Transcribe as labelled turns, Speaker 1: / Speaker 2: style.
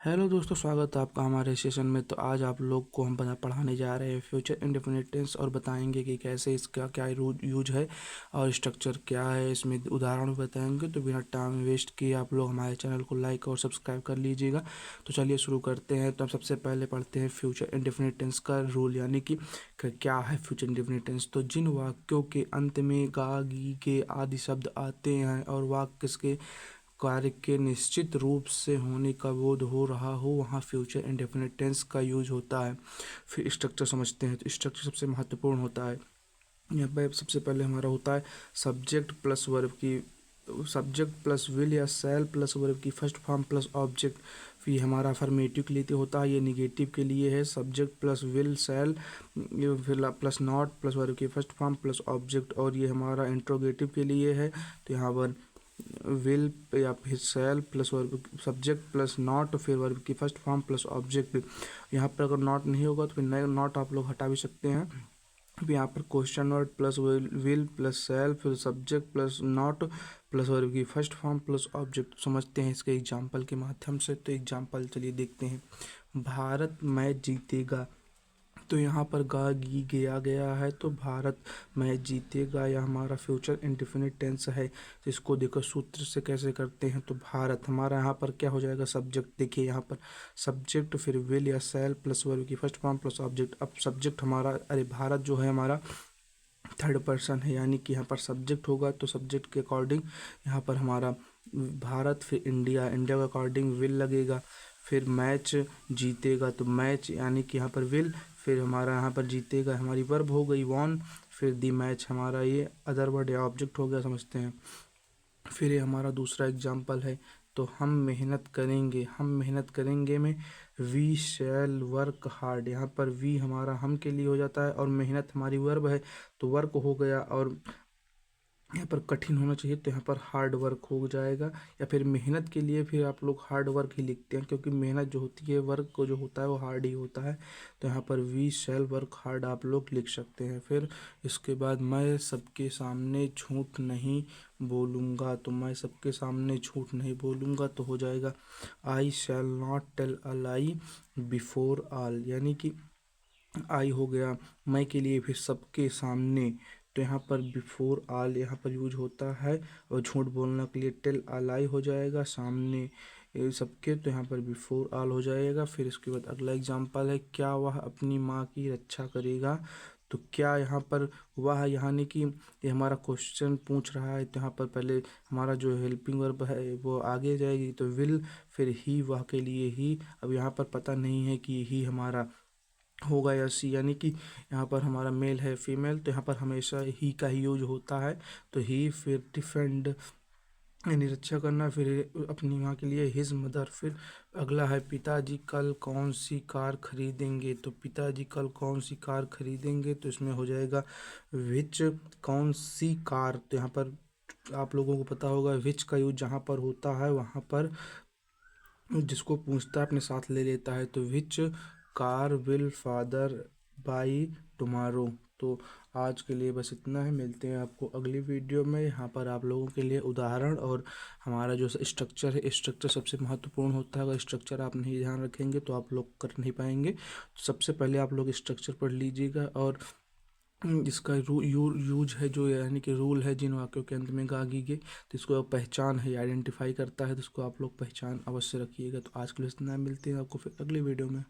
Speaker 1: Hello दोस्तों, स्वागत है आपका हमारे सेशन में। तो आज आप लोग को हम पढ़ाने जा रहे हैं फ्यूचर इंडेफिनिट टेंस और बताएंगे कि कैसे इसका क्या यूज है और स्ट्रक्चर क्या है, इसमें उदाहरण भी बताएंगे। तो बिना टाइम वेस्ट किए आप लोग हमारे चैनल को लाइक और सब्सक्राइब कर लीजिएगा। तो चलिए शुरू करते हैं। तो हम सबसे पहले पढ़ते हैं फ्यूचर इंडेफिनिट टेंस का रूल, यानी कि क्या है फ्यूचर इंडेफिनिट टेंस। तो जिन वाक्यों के अंत में गा गी के आदि शब्द आते हैं और वाक्य के कार्य के निश्चित रूप से होने का बोध हो रहा हो, वहाँ फ्यूचर इंडेफिनिट टेंस का यूज होता है। फिर स्ट्रक्चर समझते हैं। तो स्ट्रक्चर सबसे महत्वपूर्ण होता है। यहाँ पे सबसे पहले हमारा होता है सब्जेक्ट प्लस वर्ब की, सब्जेक्ट प्लस विल या सेल प्लस वर्ब की फर्स्ट फॉर्म प्लस ऑब्जेक्ट। फिर हमारा अफर्मेटिव के लिए होता है, ये निगेटिव के लिए है सब्जेक्ट प्लस विल सेल, ये फिर प्लस नॉट प्लस वर्ब की फर्स्ट फॉर्म प्लस ऑब्जेक्ट। और ये हमारा इंट्रोगेटिव के लिए है, तो यहाँ पर विल या फिर shall plus verb subject plus not फिर वर्ब की फर्स्ट फॉर्म प्लस ऑब्जेक्ट। यहाँ पर अगर नॉट नहीं होगा तो फिर नॉट आप लोग हटा भी सकते हैं। फिर यहाँ पर question word plus will plus shall फिर subject plus not plus verb की फर्स्ट फॉर्म प्लस ऑब्जेक्ट। समझते हैं इसके एग्जाम्पल के माध्यम से। तो एग्जाम्पल चलिए देखते हैं। भारत मैच जीतेगा। तो यहाँ पर गा गी गया गया है, तो भारत मैच जीतेगा, यह हमारा फ्यूचर इंडेफिनिट टेंस है। तो इसको देखो सूत्र से कैसे करते हैं। तो भारत हमारा यहाँ पर क्या हो जाएगा, सब्जेक्ट। देखिए यहाँ पर सब्जेक्ट फिर विल या सेल प्लस वर्ब की फर्स्ट फॉर्म प्लस ऑब्जेक्ट। अब सब्जेक्ट हमारा, अरे भारत जो है हमारा थर्ड पर्सन है, यानी कि यहाँ पर सब्जेक्ट होगा तो सब्जेक्ट के अकॉर्डिंग यहाँ पर हमारा भारत, फिर इंडिया, इंडिया के अकॉर्डिंग विल लगेगा। फिर मैच जीतेगा, तो मैच यानी कि यहाँ पर विल, फिर हमारा यहाँ पर जीतेगा हमारी वर्ब हो गई वॉन, फिर दी मैच हमारा ये अदर वर्ड या ऑब्जेक्ट हो गया। समझते हैं। फिर ये हमारा दूसरा एग्जाम्पल है। तो हम मेहनत करेंगे, हम मेहनत करेंगे में वी शैल वर्क हार्ड। यहाँ पर वी हमारा हम के लिए हो जाता है और मेहनत हमारी वर्ब है, तो वर्क हो गया। और यहाँ पर कठिन होना चाहिए तो यहाँ पर हार्ड वर्क हो जाएगा। या फिर मेहनत के लिए फिर आप लोग हार्ड वर्क ही लिखते हैं, क्योंकि मेहनत जो होती है वर्क को जो होता है वो हार्ड ही होता है। तो यहाँ पर वी शैल वर्क हार्ड आप लोग लिख सकते हैं। फिर इसके बाद मैं सबके सामने झूठ नहीं बोलूँगा। तो मैं सबके सामने झूठ नहीं बोलूँगा तो हो जाएगा I shall not tell a lie before all, यानी कि आई हो गया मैं के लिए, फिर सबके सामने, तो यहाँ पर बिफोर ऑल यहाँ पर यूज होता है। और झूठ बोलने के लिए टेल अ लाई हो जाएगा, सामने सबके, तो यहाँ पर बिफोर ऑल हो जाएगा। फिर इसके बाद अगला एग्जांपल है, क्या वह अपनी माँ की रक्षा करेगा। तो क्या यहाँ पर वह, यानी कि ये हमारा क्वेश्चन पूछ रहा है, तो यहाँ पर पहले हमारा जो हेल्पिंग वर्ब है वो आगे जाएगी, तो विल, फिर ही वह के लिए ही। अब यहाँ पर पता नहीं है कि ही हमारा होगा या सी, यानी कि यहाँ पर हमारा मेल है फीमेल, तो यहाँ पर हमेशा ही का ही यूज होता है। तो ही, फिर डिफेंड यानी रक्षा करना, फिर अपनी माँ के लिए हिज मदर। फिर अगला है पिताजी कल कौन सी कार खरीदेंगे। तो पिताजी कल कौन सी कार खरीदेंगे, तो इसमें हो जाएगा विच कौन सी कार। तो यहाँ पर आप लोगों को पता होगा विच का यूज जहाँ पर होता है वहाँ पर जिसको पूछता है अपने साथ ले लेता है। तो which car will father by tomorrow. तो आज के लिए बस इतना है, मिलते हैं आपको अगली वीडियो में। यहाँ पर आप लोगों के लिए उदाहरण और हमारा जो स्ट्रक्चर है, स्ट्रक्चर सबसे महत्वपूर्ण होता है। अगर स्ट्रक्चर आप नहीं ध्यान रखेंगे तो आप लोग कर नहीं पाएंगे। तो सबसे पहले आप लोग स्ट्रक्चर पढ़ लीजिएगा और इसका यूज है जो, यानी कि रूल है जिन वाक्यों के अंत में गागी गई, तो इसको पहचान है, आइडेंटिफाई करता है, तो इसको आप लोग पहचान अवश्य रखिएगा। तो आज के लिए इतना, मिलते हैं आपको फिर अगली वीडियो में।